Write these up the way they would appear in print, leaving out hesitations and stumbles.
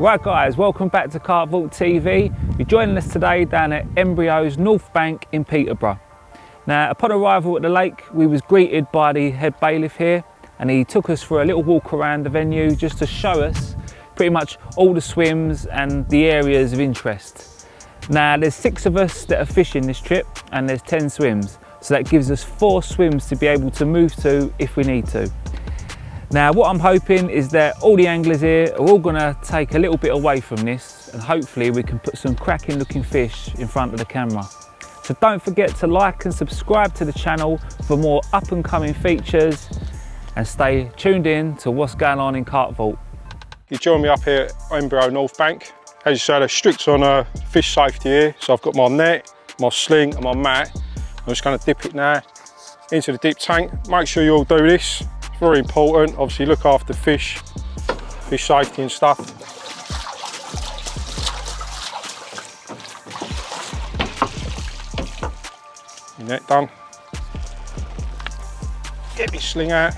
Right guys, welcome back to Carp TV. You're joining us today down at Embryo's North Bank in Peterborough. Now, upon arrival at the lake, we was greeted by the head bailiff here, and he took us for a little walk around the venue just to show us pretty much all the swims and the areas of interest. Now, there's 6 of us that are fishing this trip, and there's 10 swims. So that gives us 4 swims to be able to move to if we need to. Now, what I'm hoping is that all the anglers here are all gonna take a little bit away from this, and hopefully we can put some cracking looking fish in front of the camera. So don't forget to like and subscribe to the channel for more up and coming features, and stay tuned in to what's going on in Carp Vault. You join me up here at Embryo North Bank. As you say, they're strict on fish safety here. So I've got my net, my sling and my mat. I'm just gonna dip it now into the deep tank. Make sure you all do this. It's very important. Obviously look after fish safety and stuff. Your net done. Get your sling out.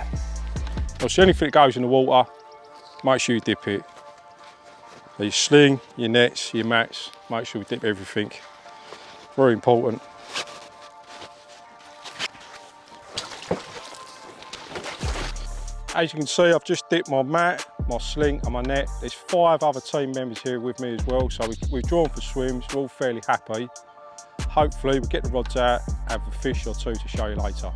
Obviously anything that goes in the water, make sure you dip it. So your sling, your nets, your mats, make sure we dip everything. Very important. As you can see, I've just dipped my mat, my sling and my net. There's 5 other team members here with me as well, so we've drawn for swims, we're all fairly happy. Hopefully we get the rods out, have a fish or 2 to show you later.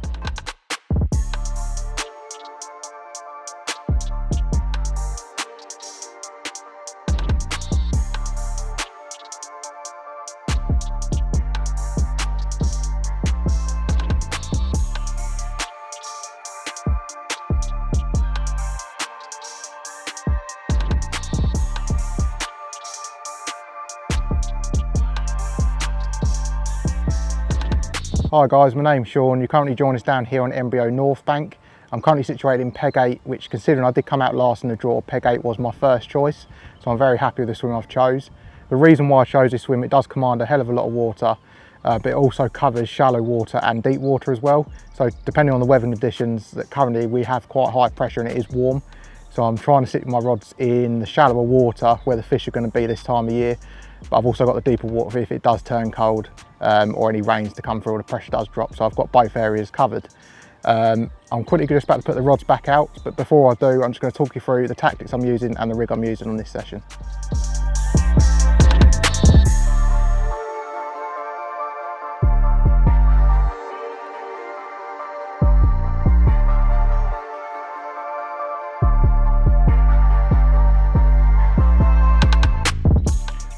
Hi guys, my name's Sean. You're currently joining us down here on Embryo North Bank. I'm currently situated in Peg 8, which, considering I did come out last in the draw, Peg 8 was my first choice. So I'm very happy with the swim I've chose. The reason why I chose this swim, it does command a hell of a lot of water, but it also covers shallow water and deep water as well. So depending on the weather conditions, that currently we have quite high pressure and it is warm. So I'm trying to stick my rods in the shallower water where the fish are going to be this time of year. But I've also got the deeper water if it does turn cold or any rains to come through or the pressure does drop. So I've got both areas covered. I'm quickly just about to put the rods back out, but before I do, I'm just going to talk you through the tactics I'm using and the rig I'm using on this session.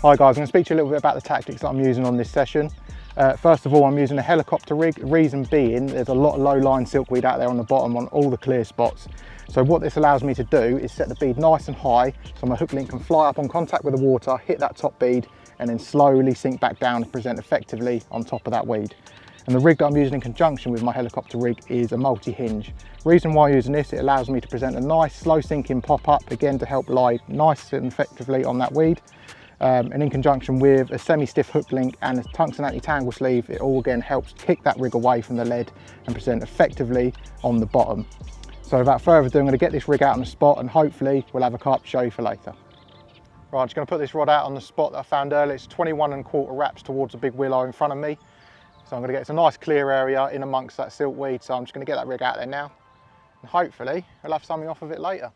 Hi guys, I'm going to speak to you a little bit about the tactics that I'm using on this session. First of all, I'm using a helicopter rig. Reason being, there's a lot of low-lying silkweed out there on the bottom on all the clear spots. So what this allows me to do is set the bead nice and high, so my hook link can fly up on contact with the water, hit that top bead, and then slowly sink back down and present effectively on top of that weed. And the rig that I'm using in conjunction with my helicopter rig is a multi-hinge. Reason why I'm using this, it allows me to present a nice slow sinking pop-up, again to help lie nice and effectively on that weed. And in conjunction with a semi-stiff hook link and a tungsten anti-tangle sleeve, it all again helps kick that rig away from the lead and present effectively on the bottom. So without further ado, I'm going to get this rig out on the spot and hopefully we'll have a carp to show you for later. Right, I'm just going to put this rod out on the spot that I found earlier. It's 21¼ wraps towards the big willow in front of me. So I'm going to get to a nice clear area in amongst that silkweed. So I'm just going to get that rig out there now. And hopefully we'll have something off of it later.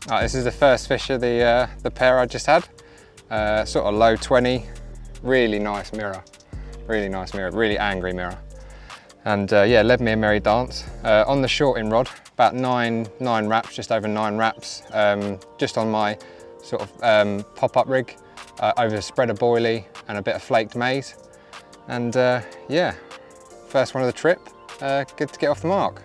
Right, this is the first fish of the pair I just had. Sort of low 20, really nice mirror, really angry mirror. And yeah, led me a merry dance. On the shorting rod, about nine wraps, just over 9 wraps, just on my sort of pop-up rig. over a spread of boilie and a bit of flaked maize. And yeah, first one of the trip, good to get off the mark.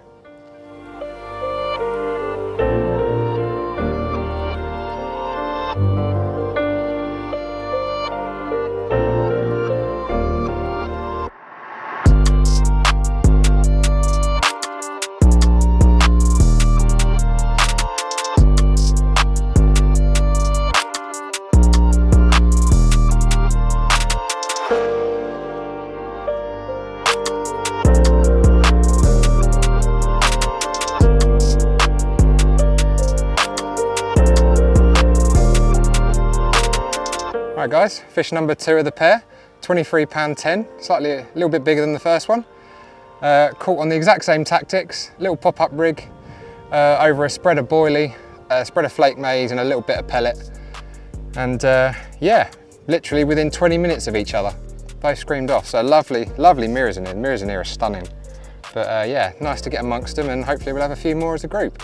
Right guys, fish number 2 of the pair, 23 pound 10, slightly a little bit bigger than the first one. Caught on the exact same tactics, little pop-up rig over a spread of boilie, a spread of flake maize and a little bit of pellet. And yeah, literally within 20 minutes of each other, both screamed off. So lovely, lovely mirrors in here. The mirrors in here are stunning. But yeah, nice to get amongst them, and hopefully we'll have a few more as a group.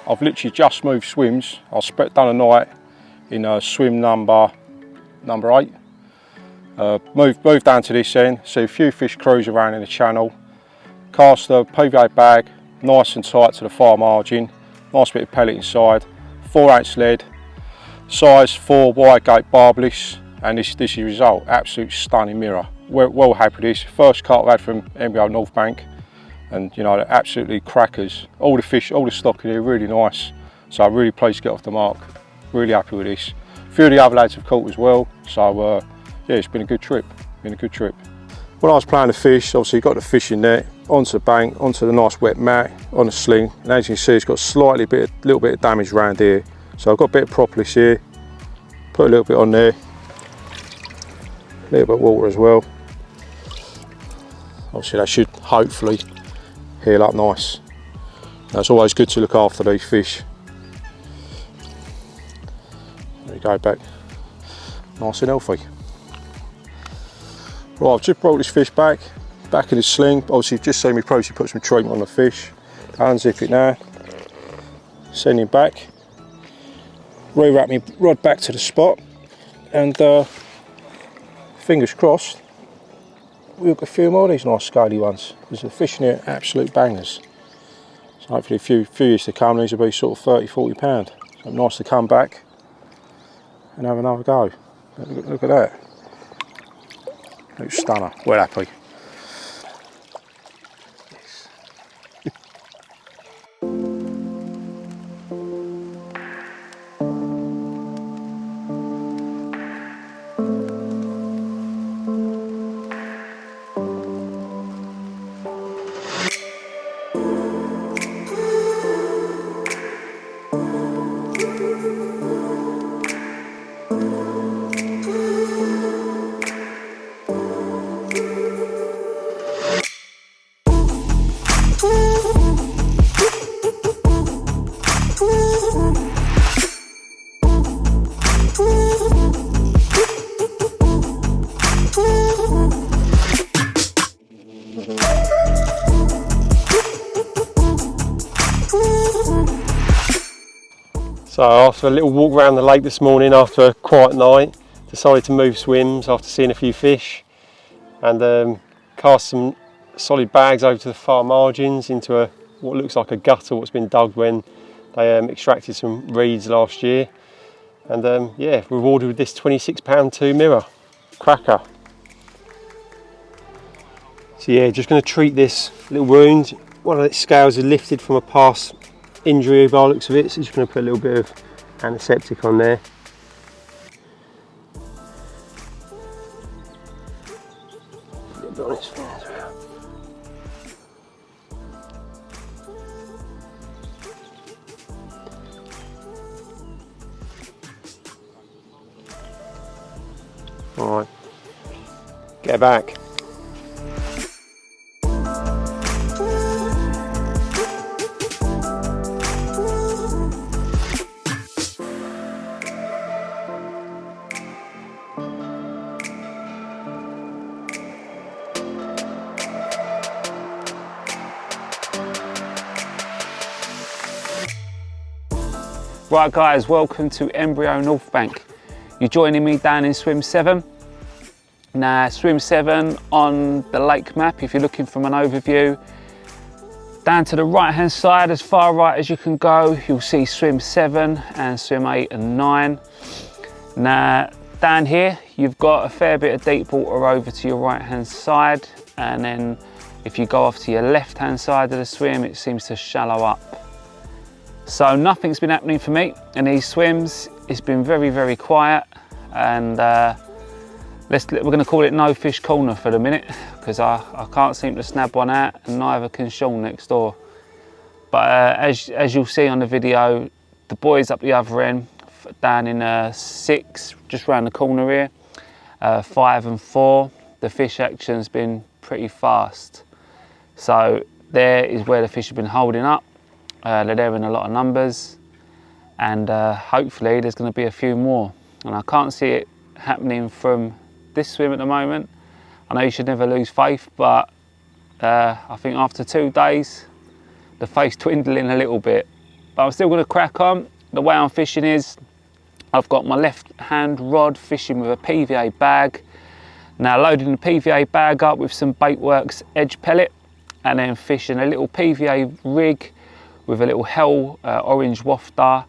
I've literally just moved swims. I've done a night in swim number 8. Moved down to this end, see a few fish cruise around in the channel. Cast a PVA bag, nice and tight to the far margin. Nice bit of pellet inside. 4-ounce lead, size 4 wide gate barbless, and this is the result. Absolute stunning mirror. Well happy with this. First carp I've had from Embryo North Bank. And you know, they're absolutely crackers. All the fish, all the stock in here, really nice. So I'm really pleased to get off the mark. Really happy with this. A few of the other lads have caught as well. So yeah, it's been a good trip. When I was playing the fish, obviously got the fishing net onto the bank, onto the nice wet mat, on the sling. And as you can see, it's got little bit of damage around here. So I've got a bit of propolis here. Put a little bit on there. A little bit of water as well. Obviously that should hopefully heal up nice. Now, it's always good to look after these fish. There we go, back nice and healthy. Right, I've just brought this fish back in the sling. Obviously you've just seen me process put some treatment on the fish. Unzip it now, send him back, re-wrap my rod back to the spot, and fingers crossed we'll get a few more of these nice scaly ones, because the fish in here are absolute bangers. So hopefully a few years to come, these will be sort of 30–40 pound. So nice to come back and have another go. Look at that. Looks stunner. Well happy. So after a little walk around the lake this morning after a quiet night, decided to move swims after seeing a few fish, and cast some solid bags over to the far margins into what looks like a gutter what's been dug when they extracted some reeds last year, and yeah, rewarded with this £26 2 mirror. Cracker. So yeah, just going to treat this little wound. One of its scales is lifted from a past injury by the looks of it, so just going to put a little bit of antiseptic on there. A little bit on its fin as well. Alright, get back. Right guys, welcome to Embryo North Bank. You're joining me down in swim 7. Now swim 7 on the lake map, if you're looking from an overview, down to the right hand side, as far right as you can go, you'll see swim 7 and swim 8 and 9. Now down here you've got a fair bit of deep water over to your right hand side, and then if you go off to your left hand side of the swim, it seems to shallow up. So nothing's been happening for me in these swims. It's been very, very quiet, and we're going to call it no fish corner for the minute, because I can't seem to snap one out, and neither can Sean next door. But as you'll see on the video, the boys up the other end, down in 6, just round the corner here, 5 and 4, the fish action's been pretty fast. So there is where the fish have been holding up. They're there in a lot of numbers, and hopefully there's going to be a few more. And I can't see it happening from this swim at the moment. I know you should never lose faith, but I think after 2 days the faith's dwindling a little bit. But I'm still going to crack on. The way I'm fishing is I've got my left hand rod fishing with a PVA bag. Now loading the PVA bag up with some Baitworks edge pellet, and then fishing a little PVA rig with a little Hell orange wafter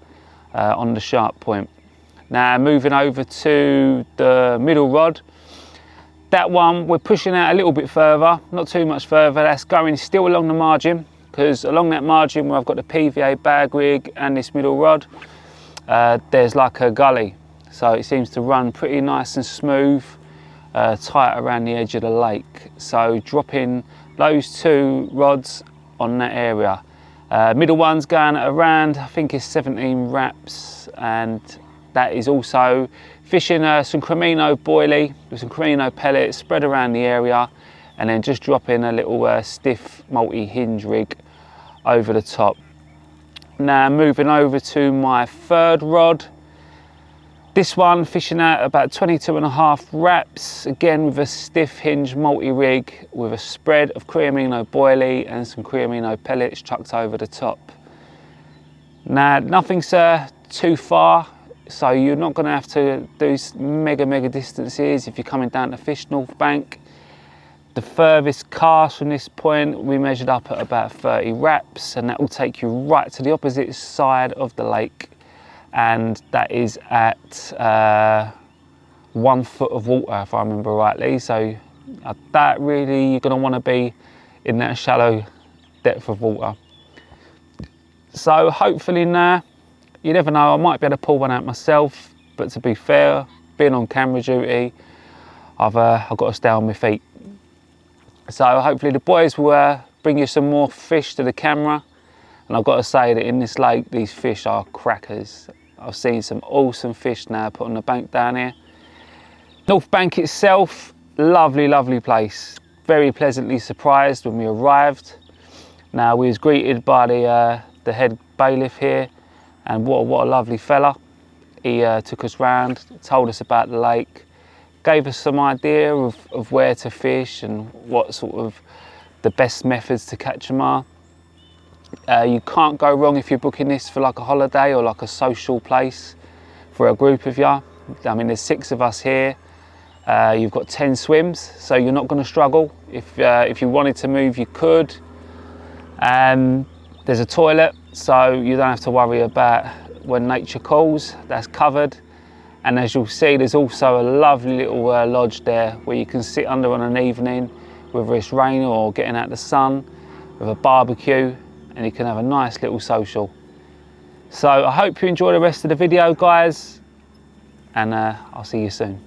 on the sharp point. Now moving over to the middle rod, that one we're pushing out a little bit further, not too much further. That's going still along the margin, because along that margin where I've got the PVA bag rig and this middle rod, there's like a gully, so it seems to run pretty nice and smooth, tight around the edge of the lake. So dropping those 2 rods on that area. Middle one's going at around, I think it's 17 wraps, and that is also fishing some Cremino boilie with some Cremino pellets spread around the area, and then just dropping a little stiff multi-hinge rig over the top. Now moving over to my 3rd rod. This one fishing out about 22.5 wraps, again with a stiff hinge multi-rig with a spread of Cremino boilie and some Cremino pellets chucked over the top. Now nothing's too far, so you're not going to have to do mega distances if you're coming down to fish North Bank. The furthest cast from this point we measured up at about 30 wraps, and that will take you right to the opposite side of the lake, and that is at 1 foot of water if I remember rightly. So that really, you're going to want to be in that shallow depth of water. So hopefully now, you never know, I might be able to pull one out myself, but to be fair, being on camera duty, I've got to stay on my feet. So hopefully the boys will bring you some more fish to the camera. And I've got to say that in this lake, these fish are crackers. I've seen some awesome fish now put on the bank down here. North Bank itself, lovely place. Very pleasantly surprised when we arrived. Now we was greeted by the head bailiff here, and what a lovely fella. He took us round, told us about the lake, gave us some idea of where to fish and what sort of the best methods to catch them are. You can't go wrong if you're booking this for like a holiday or like a social place for a group of you. I mean, there's 6 of us here. You've got 10 swims, so you're not going to struggle. If you wanted to move, you could. There's a toilet, so you don't have to worry about when nature calls. That's covered. And as you'll see, there's also a lovely little lodge there where you can sit under on an evening, whether it's raining or getting out the sun, with a barbecue, and you can have a nice little social. So I hope you enjoy the rest of the video, guys, and I'll see you soon.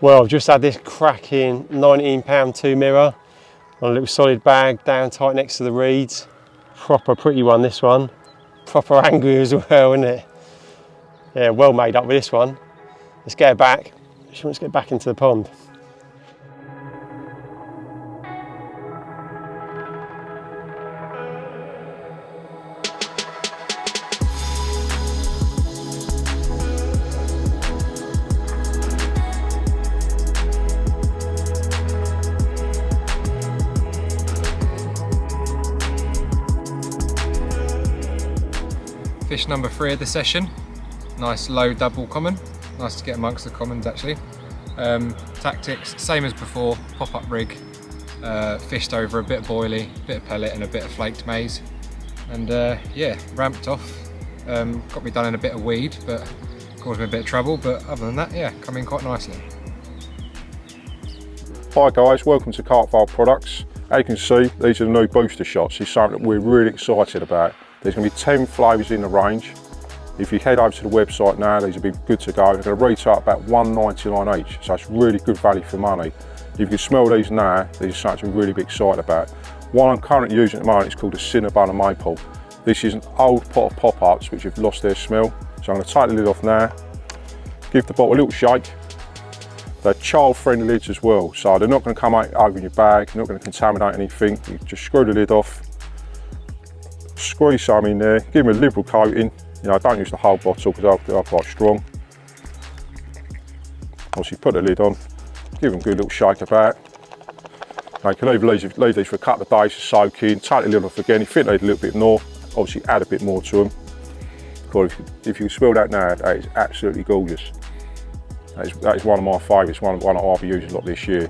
Well, I've just had this cracking 19-pound 2 mirror on a little solid bag down tight next to the reeds. Proper pretty one, this one. Proper angry as well, isn't it? Yeah, well made up with this one. Let's get her back. She wants to get back into the pond. Fish number 3 of the session. Nice low double common. Nice to get amongst the commons actually. Tactics, same as before, pop-up rig. Fished over a bit of boilie, bit of pellet and a bit of flaked maize. And yeah, ramped off. Got me done in a bit of weed, but caused me a bit of trouble. But other than that, yeah, come in quite nicely. Hi guys, welcome to Carp products. As you can see, these are the new booster shots. It's something that we're really excited about. There's going to be 10 flavours in the range. If you head over to the website now, these will be good to go. They're going to retail about $1.99 each, so it's really good value for money. If you can smell these now, these are something to really be excited about. One I'm currently using at the moment is called the Cinnabon and Maple. This is an old pot of pop-ups which have lost their smell. So I'm going to take the lid off now, give the bottle a little shake. They're child-friendly lids as well, so they're not going to come out over in your bag, they're not going to contaminate anything. You just screw the lid off, squeeze some in there, give them a liberal coating. You know, don't use the whole bottle because they are quite strong. Obviously put the lid on, give them a good little shake about. Now you can leave these for a couple of days to soak in, take the lid off again. If you think they need a little bit more, obviously add a bit more to them. Because if you smell that now, that is absolutely gorgeous. That is one of my favourites, one that I'll be using a lot this year.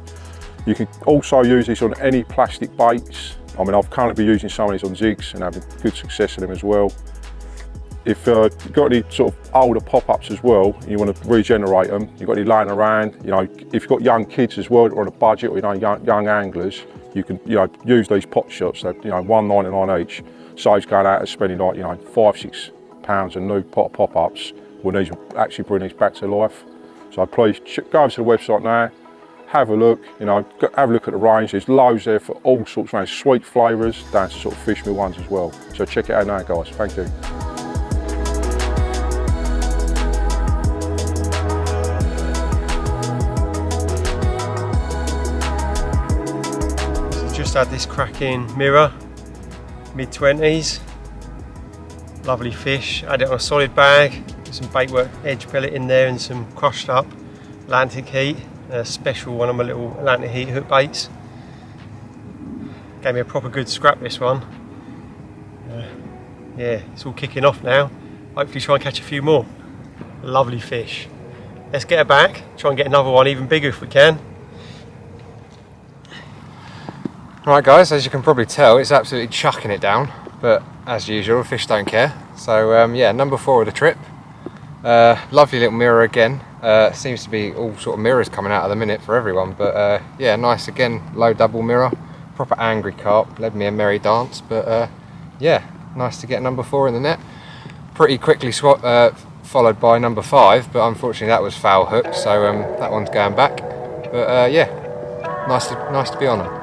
You can also use this on any plastic baits. I mean, I've currently been using some of these on jigs and having good success in them as well. If you've got any sort of older pop-ups as well, and you want to regenerate them, you've got any laying around, you know, if you've got young kids as well that are on a budget, or you know, young anglers, you can, you know, use these pot shots. They're, you know, $1.99 each. Saves going out and spending like, you know, £5–6 a new pot of pop-ups. When these actually bring these back to life. So please go over to the website now, have a look, you know, have a look at the range. There's loads there for all sorts of sweet flavours down to sort of fish meal ones as well. So check it out now, guys. Thank you. So just had this cracking mirror, mid-20s. Lovely fish. Had it on a solid bag. Some baitwork edge pellet in there and some crushed up Atlantic heat, a special one of my little Atlantic heat hook baits. Gave me a proper good scrap, this one. Yeah, it's all kicking off now. Hopefully try and catch a few more. Lovely fish. Let's get her back, try and get another one even bigger if we can. Right guys, as you can probably tell, it's absolutely chucking it down, but as usual, fish don't care. So yeah, number 4 of the trip. Lovely little mirror again. Seems to be all sort of mirrors coming out at the minute for everyone, but yeah, nice again, low double mirror, proper angry carp, led me a merry dance, but yeah, nice to get number 4 in the net. Pretty quickly followed by number 5, but unfortunately that was foul hook, so that one's going back. But yeah, nice to be on them.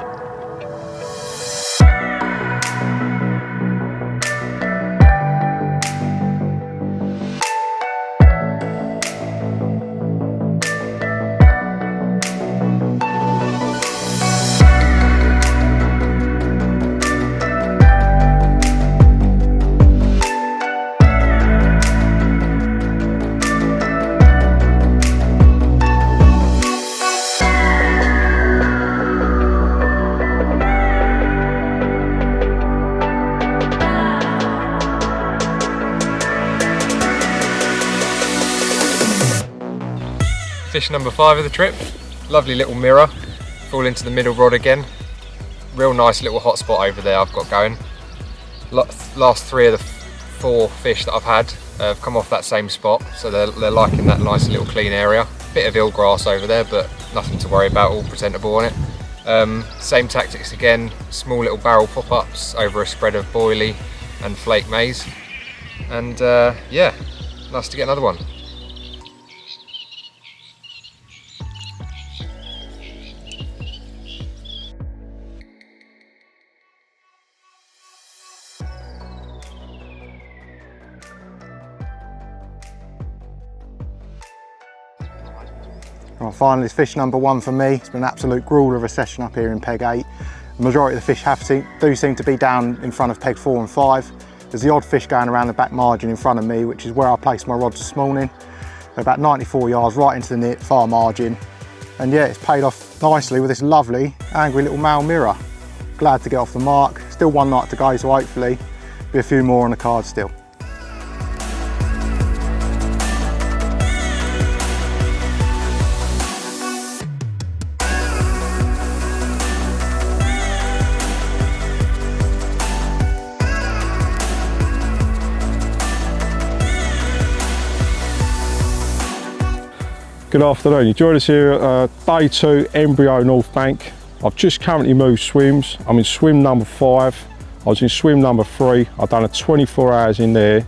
Fish number 5 of the trip, lovely little mirror, fall into the middle rod again. Real nice little hot spot over there I've got going. Last 3 of the 4 fish that I've had have come off that same spot, so they're liking that nice little clean area. Bit of eelgrass over there, but nothing to worry about, all presentable on it. Same tactics again, small little barrel pop-ups over a spread of boilie and flake maize. And yeah, nice to get another one. Well, finally, it's fish number 1 for me. It's been an absolute grueler of a session up here in peg 8. The majority of the fish do seem to be down in front of peg 4 and 5. There's the odd fish going around the back margin in front of me, which is where I placed my rods this morning. They're about 94 yards right into the far margin. And yeah, it's paid off nicely with this lovely, angry little male mirror. Glad to get off the mark. Still one night to go, so hopefully be a few more on the card still. Good afternoon, you joined us here at day 2, Embryo North Bank. I've just currently moved swims. I'm in swim number 5. I was in swim number 3. I've done a 24 hours in there.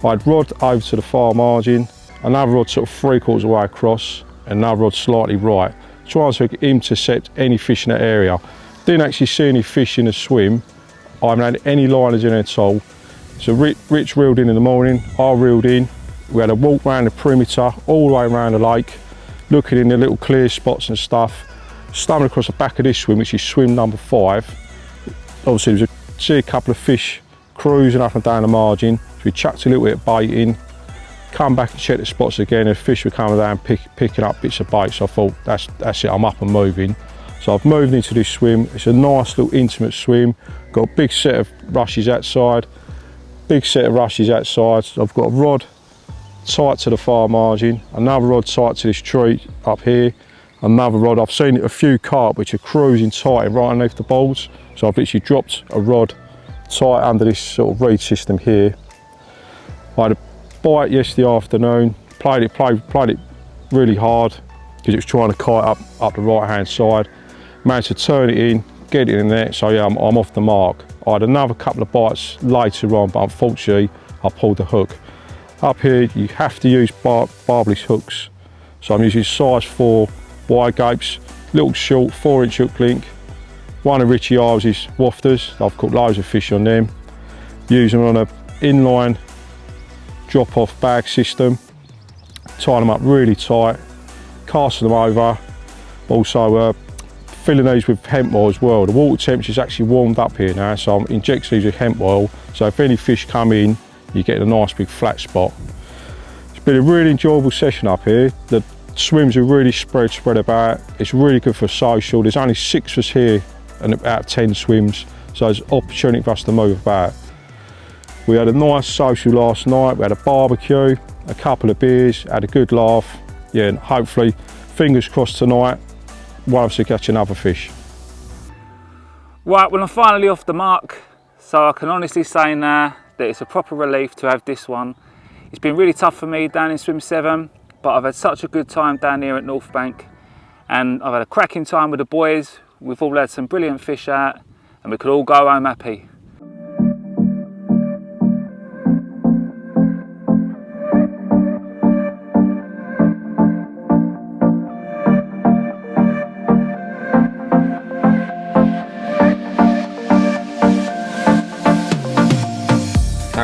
I had rod over to the far margin, another rod sort of 3/4 of the way across, and another rod slightly right, trying to intercept any fish in that area. Didn't actually see any fish in the swim. I haven't had any liners in at all. So Rich reeled in the morning, I reeled in. We had a walk around the perimeter, all the way around the lake, looking in the little clear spots and stuff. Stumbled across the back of this swim, which is swim number 5. Obviously, see a couple of fish cruising up and down the margin. So we chucked a little bit of bait in, come back and check the spots again, and fish were coming down picking up bits of bait. So I thought, that's it, I'm up and moving. So I've moved into this swim. It's a nice little intimate swim. Got a big set of rushes outside. So I've got a rod tight to the far margin, another rod tight to this tree up here, another rod. I've seen a few carp which are cruising tight right underneath the balls, so I've literally dropped a rod tight under this sort of reed system here. I had a bite yesterday afternoon, played it really hard because it was trying to kite up the right hand side. Managed to turn it in, get it in there, so yeah, I'm off the mark. I had another couple of bites later on, but unfortunately I pulled the hook. Up here, you have to use barbless hooks. So I'm using size 4 wide gapes, little short 4-inch hook link. One of Richie Ives's wafters, I've caught loads of fish on them. Use them on an inline drop-off bag system. Tie them up really tight, casting them over. Also filling these with hemp oil as well. The water temperature is actually warmed up here now, so I'm injecting these with hemp oil. So if any fish come in, you get a nice big flat spot. It's been a really enjoyable session up here. The swims are really spread about. It's really good for social. There's only 6 of us here and about 10 swims, so there's opportunity for us to move about. We had a nice social last night. We had a barbecue, a couple of beers, had a good laugh. Yeah, and hopefully, fingers crossed tonight, one of us will catch another fish. Right, well I'm finally off the mark, so I can honestly say now that it's a proper relief to have this one. It's been really tough for me down in swim 7, but I've had such a good time down here at North Bank, and I've had a cracking time with the boys. We've all had some brilliant fish out, and we could all go home happy.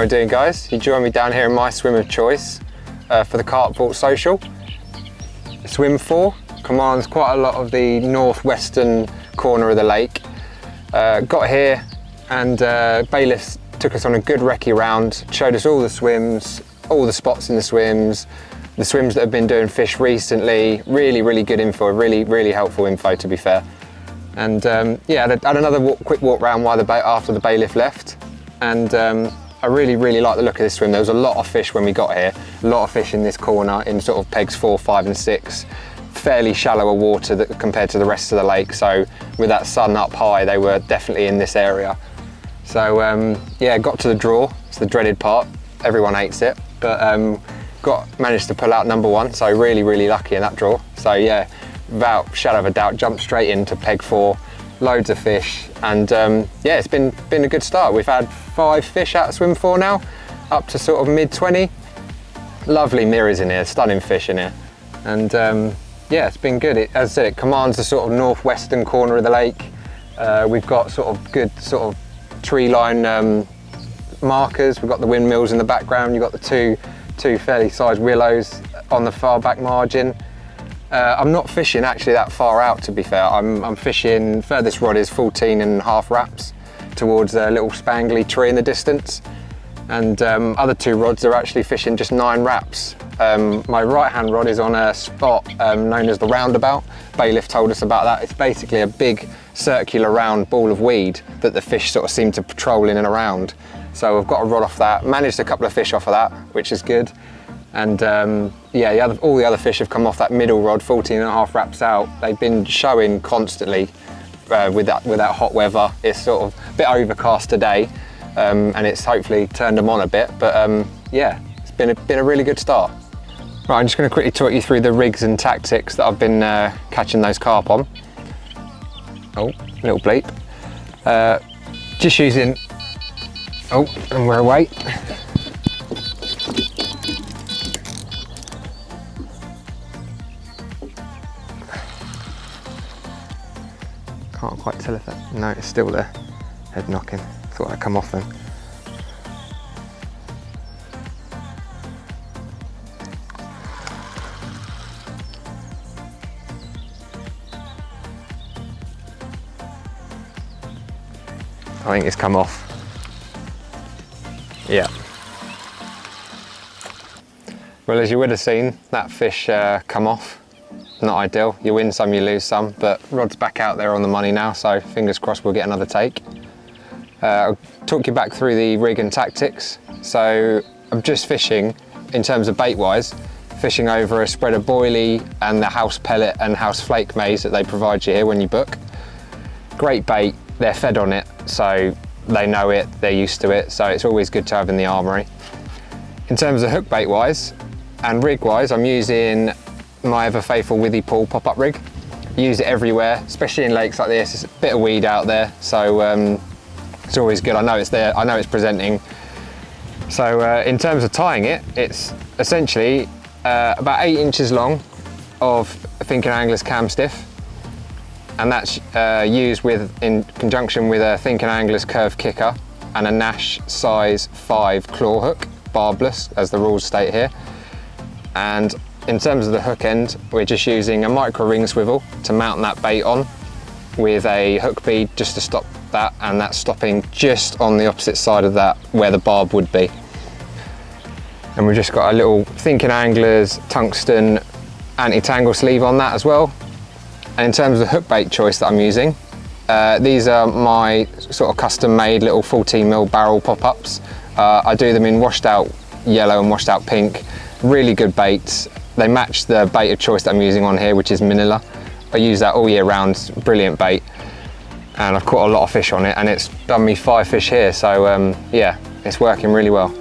we doing, guys? You join me down here in my swim of choice for the Carp Vault Social. Swim 4 commands quite a lot of the northwestern corner of the lake. Got here and bailiffs took us on a good recce round, showed us all the swims, all the spots in the swims that have been doing fish recently. Really good info, really helpful info, to be fair. And yeah, had another quick walk round after the bailiff left, and I really like the look of this swim. There was a lot of fish when we got here, a lot of fish in this corner in sort of pegs 4, 5 and 6. Fairly shallower water compared to the rest of the lake, so with that sun up high they were definitely in this area. So yeah, got to the draw. It's the dreaded part, everyone hates it, but managed to pull out number 1, so really lucky in that draw. So yeah, without shadow of a doubt, jumped straight into peg 4, loads of fish, and yeah, it's been a good start. We've had 5 fish out of swim 4 now, up to sort of mid-20. Lovely mirrors in here, stunning fish in here, and yeah, it's been good. As I said, it commands the sort of northwestern corner of the lake. We've got sort of good sort of tree line markers. We've got the windmills in the background. You've got the two fairly sized willows on the far back margin. I'm not fishing actually that far out, to be fair. I'm fishing, furthest rod is 14.5 wraps towards a little spangly tree in the distance. And other 2 rods are actually fishing just 9 wraps. My right hand rod is on a spot known as the roundabout. Bailiff told us about that. It's basically a big circular round ball of weed that the fish sort of seem to patrol in and around. So I've got a rod off that, managed a couple of fish off of that, which is good. And yeah, all the other fish have come off that middle rod, 14.5 wraps out. They've been showing constantly with that hot weather. It's sort of a bit overcast today, and it's hopefully turned them on a bit, but yeah, it's been a really good start. Right, I'm just going to quickly talk you through the rigs and tactics that I've been catching those carp on. Oh, little bleep. Just using, oh, and we're away. Can't quite tell if that, no, it's still there. Head knocking, thought I'd come off then. I think it's come off. Yeah. Well, as you would have seen, that fish come off. Not ideal. You win some, you lose some, but rod's back out there on the money now, so fingers crossed we'll get another take. I'll talk you back through the rig and tactics. So I'm just fishing, in terms of bait-wise, fishing over a spread of boilie and the house pellet and house flake maize that they provide you here when you book. Great bait. They're fed on it, so they know it, they're used to it, so it's always good to have in the armoury. In terms of hook bait wise and rig wise, I'm using my ever faithful Withy Pool pop-up rig. Use it everywhere, especially in lakes like this. It's a bit of weed out there, so it's always good. I know it's there, I know it's presenting. So in terms of tying it, it's essentially about 8 inches long of Thinking Angler's cam stiff, and that's used in conjunction with a Thinking Angler's curved kicker and a Nash size 5 claw hook, barbless as the rules state here. And in terms of the hook end, we're just using a micro ring swivel to mount that bait on with a hook bead just to stop that, and that's stopping just on the opposite side of that where the barb would be. And we've just got a little Thinking Angler's tungsten anti-tangle sleeve on that as well. And in terms of the hook bait choice that I'm using, these are my sort of custom made little 14mm barrel pop-ups. I do them in washed out yellow and washed out pink. Really good baits. They match the bait of choice that I'm using on here, which is Manila. I use that all year round, brilliant bait. And I've caught a lot of fish on it, and it's done me 5 fish here, so yeah, it's working really well.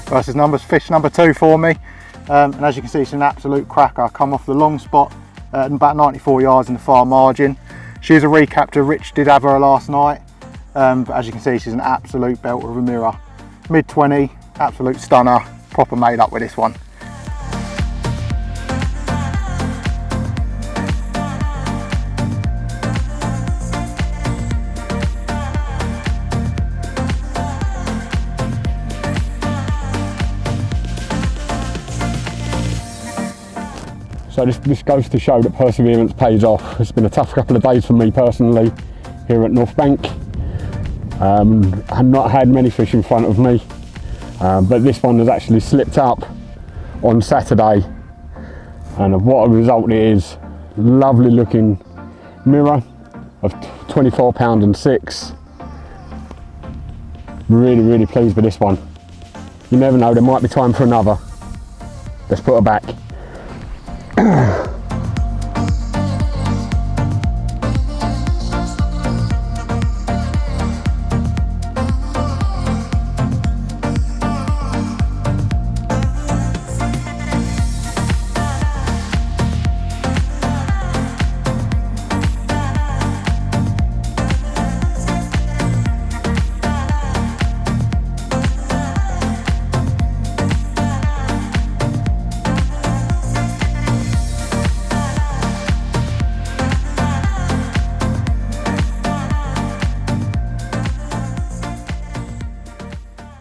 versus numbers. Fish number 2 for me, and as you can see, it's an absolute cracker. Come off the long spot at about 94 yards in the far margin. She's a recapture. Rich did have her last night, but as you can see, she's an absolute belter of a mirror. Mid 20, absolute stunner, proper made up with this one. So this goes to show that perseverance pays off. It's been a tough couple of days for me personally here at North Bank. I've not had many fish in front of me, but this one has actually slipped up on Saturday, and what a result it is. Lovely looking mirror of 24 pound and 6. Really pleased with this one. You never know, there might be time for another. Let's put her back.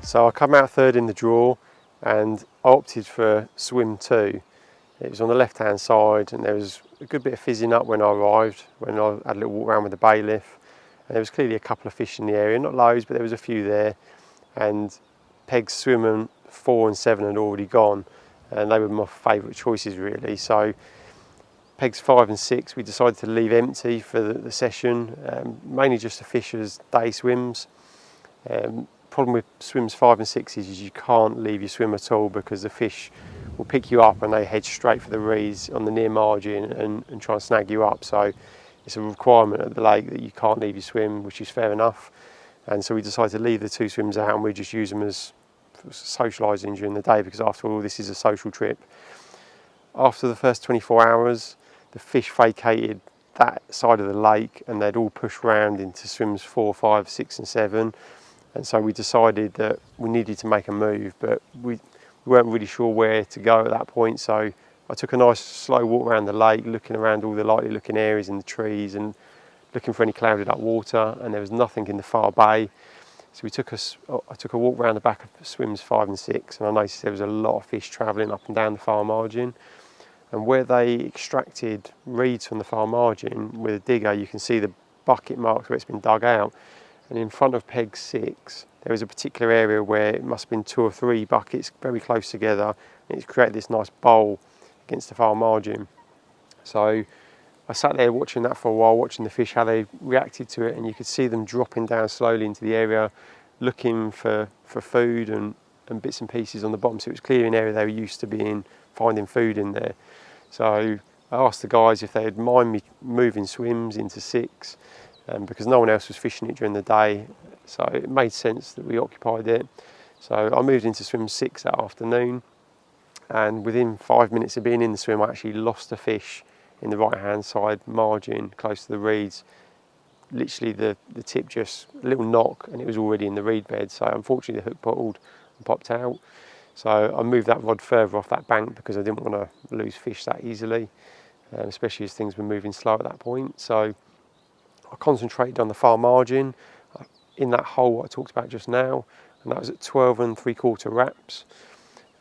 So I come out third in the draw, and I opted for swim 2. It was on the left hand side, and there was a good bit of fizzing up when I arrived, when I had a little walk around with the bailiff, and there was clearly a couple of fish in the area, not loads, but there was a few there, and Peg's swimming 4 and 7 had already gone, and they were my favourite choices really. So Peg's 5 and 6 we decided to leave empty for the session, mainly just to fish as day swims. Problem with swims 5 and 6 is you can't leave your swim at all, because the fish will pick you up and they head straight for the reeds on the near margin and try and snag you up. So it's a requirement at the lake that you can't leave your swim, which is fair enough. And so we decided to leave the 2 swims out, and we just use them as socialising during the day, because after all, this is a social trip. After the first 24 hours, the fish vacated that side of the lake, and they'd all pushed round into swims 4, 5, 6 and 7. And so we decided that we needed to make a move, but we weren't really sure where to go at that point. So I took a nice slow walk around the lake, looking around all the likely looking areas in the trees and looking for any clouded up water, and there was nothing in the far bay. So I took a walk around the back of swims 5 and 6, and I noticed there was a lot of fish travelling up and down the far margin. And where they extracted reeds from the far margin with a digger, you can see the bucket marks where it's been dug out. And in front of Peg 6, there was a particular area where it must have been 2 or 3 buckets very close together, and it's created this nice bowl against the far margin. So I sat there watching that for a while, watching the fish, how they reacted to it, and you could see them dropping down slowly into the area, looking for food and bits and pieces on the bottom. So it was clearly an area they were used to finding food in there. So I asked the guys if they'd mind me moving swims into 6, because no one else was fishing it during the day, so it made sense that we occupied it. So I moved into swim 6 that afternoon, and within 5 minutes of being in the swim, I actually lost a fish in the right hand side margin close to the reeds. Literally the tip just a little knock and it was already in the reed bed, so unfortunately the hook pulled and popped out. So I moved that rod further off that bank because I didn't want to lose fish that easily, especially as things were moving slow at that point. So I concentrated on the far margin in that hole what I talked about just now, and that was at 12 3/4 wraps.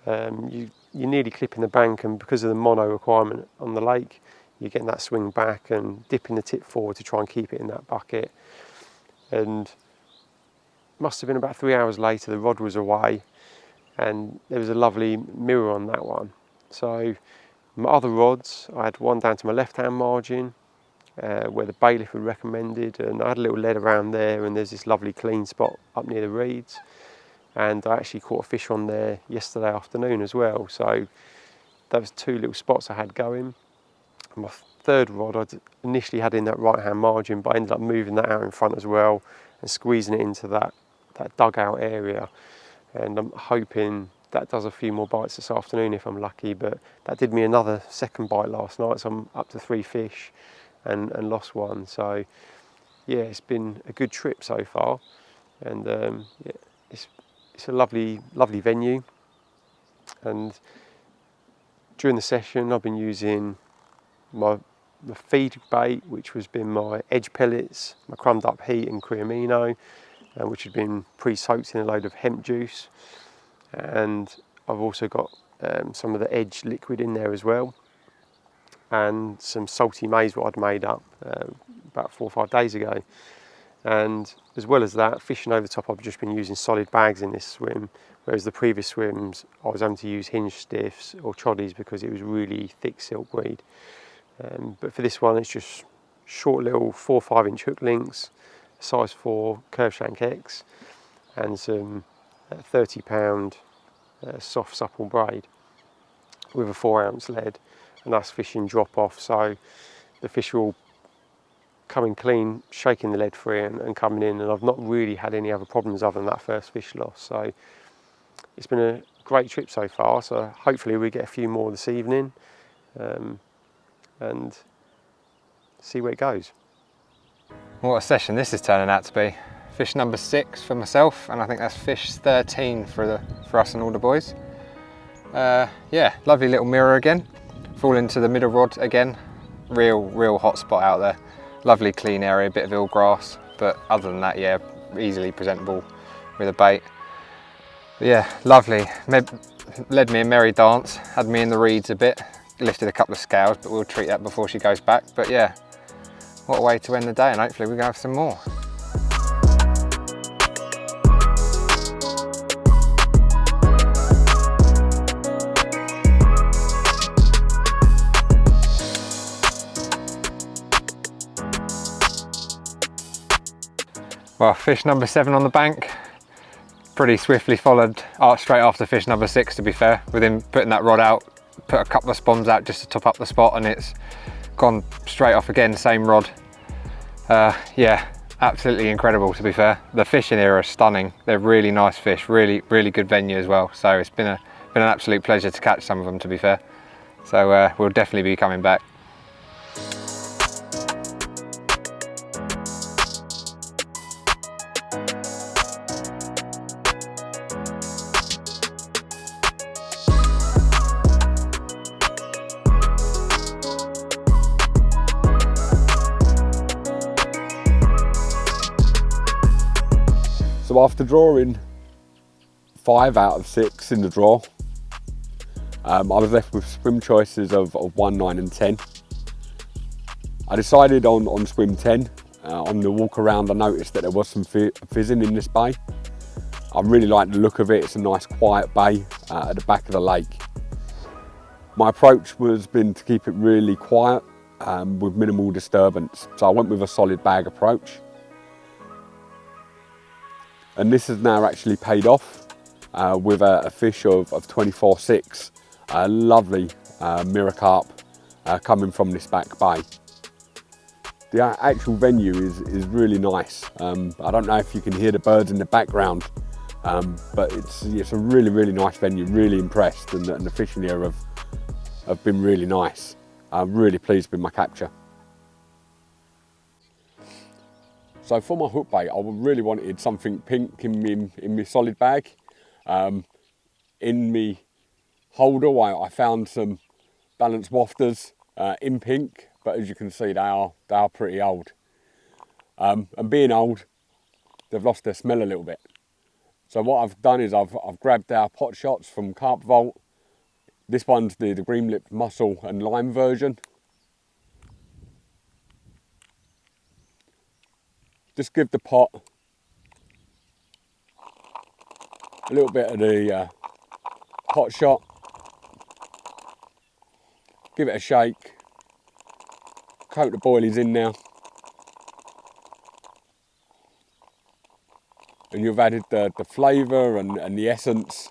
You're nearly clipping the bank, and because of the mono requirement on the lake, you're getting that swing back and dipping the tip forward to try and keep it in that bucket. And must have been about 3 hours later, the rod was away, and there was a lovely mirror on that one. So my other rods, I had one down to my left-hand margin, where the bailiff had recommended, and I had a little lead around there, and there's this lovely clean spot up near the reeds, and I actually caught a fish on there yesterday afternoon as well. So that was 2 little spots I had going. And my third rod I initially had in that right hand margin, but I ended up moving that out in front as well and squeezing it into that dugout area, and I'm hoping that does a few more bites this afternoon if I'm lucky, but that did me another second bite last night, so I'm up to 3 fish and lost one. So yeah, it's been a good trip so far, and yeah, it's a lovely venue. And during the session I've been using my feed bait, which has been my edge pellets, my crumbed up heat and creamino, which had been pre-soaked in a load of hemp juice, and I've also got some of the edge liquid in there as well, and some salty maize what I'd made up about 4 or 5 days ago. And as well as that, fishing over the top, I've just been using solid bags in this swim, whereas the previous swims I was having to use hinge stiffs or choddies because it was really thick silkweed. But for this one, it's just short little 4 or 5 inch hook links, size 4 curve shank X, and some 30 pound soft supple braid with a 4 ounce lead, and that's fishing drop off, so the fish are all coming clean, shaking the lead free and coming in, and I've not really had any other problems other than that first fish loss. So it's been a great trip so far, so hopefully we get a few more this evening and see where it goes. What a session this is turning out to be. Fish number 6 for myself, and I think that's fish 13 for us and all the boys. Yeah, lovely little mirror again. Fall into the middle rod again. Real hot spot out there. Lovely clean area, bit of ill grass, but other than that, yeah, easily presentable with a bait. But yeah, lovely. Led me a merry dance, had me in the reeds a bit, lifted a couple of scales, but we'll treat that before she goes back. But yeah, what a way to end the day, and hopefully we're going to have some more. Well, fish number 7 on the bank, pretty swiftly followed straight after fish number 6, to be fair, with him putting that rod out, put a couple of spoms out just to top up the spot, and it's gone straight off again, same rod. Yeah, absolutely incredible, to be fair. The fish in here are stunning. They're really nice fish, really good venue as well. So it's been an absolute pleasure to catch some of them, to be fair. So we'll definitely be coming back. So after drawing 5 out of 6 in the draw, I was left with swim choices of 1, 9 and 10. I decided on swim 10. On the walk around I noticed that there was some fizzing in this bay. I really like the look of it. It's a nice quiet bay at the back of the lake. My approach was been to keep it really quiet with minimal disturbance. So I went with a solid bag approach. And this has now actually paid off with a fish of 24.6, a lovely mirror carp coming from this back bay. The actual venue is really nice. I don't know if you can hear the birds in the background, but it's a really nice venue. Really impressed, and the fish in here have been really nice. I'm really pleased with my capture. So for my hook bait, I really wanted something pink in my solid bag. In my holder, I found some balanced wafters in pink, but as you can see, they are pretty old. And being old, they've lost their smell a little bit. So what I've done is I've grabbed our pot shots from Carp Vault. This one's the green lipped mussel and lime version. Just give the pot a little bit of the pot shot, give it a shake, coat the boilies in now, and you've added the flavour and the essence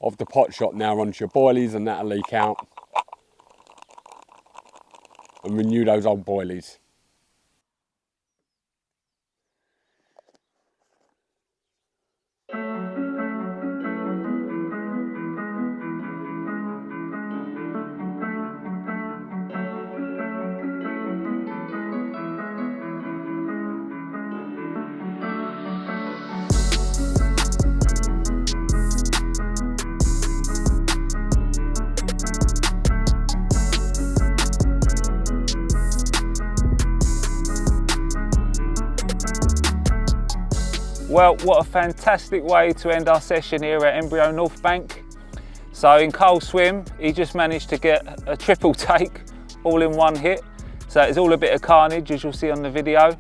of the pot shot now onto your boilies, and that'll leak out and renew those old boilies. Well, what a fantastic way to end our session here at Embryo North Bank. So in Cole's swim, he just managed to get a triple take all in one hit. So it's all a bit of carnage, as you'll see on the video.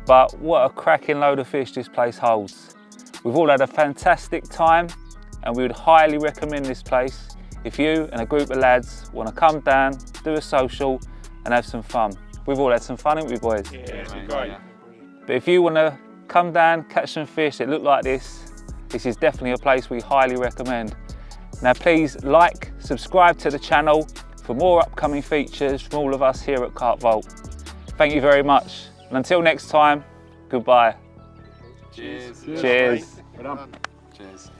But what a cracking load of fish this place holds. We've all had a fantastic time, and we would highly recommend this place if you and a group of lads want to come down, do a social and have some fun. We've all had some fun, haven't we, boys? Yeah, it's been great. But if you want to come down, catch some fish that look like this is definitely a place we highly recommend. Now please like, subscribe to the channel for more upcoming features from all of us here at Carp Vault. Thank you very much, and until next time, goodbye. Cheers. Cheers. Well done. Cheers.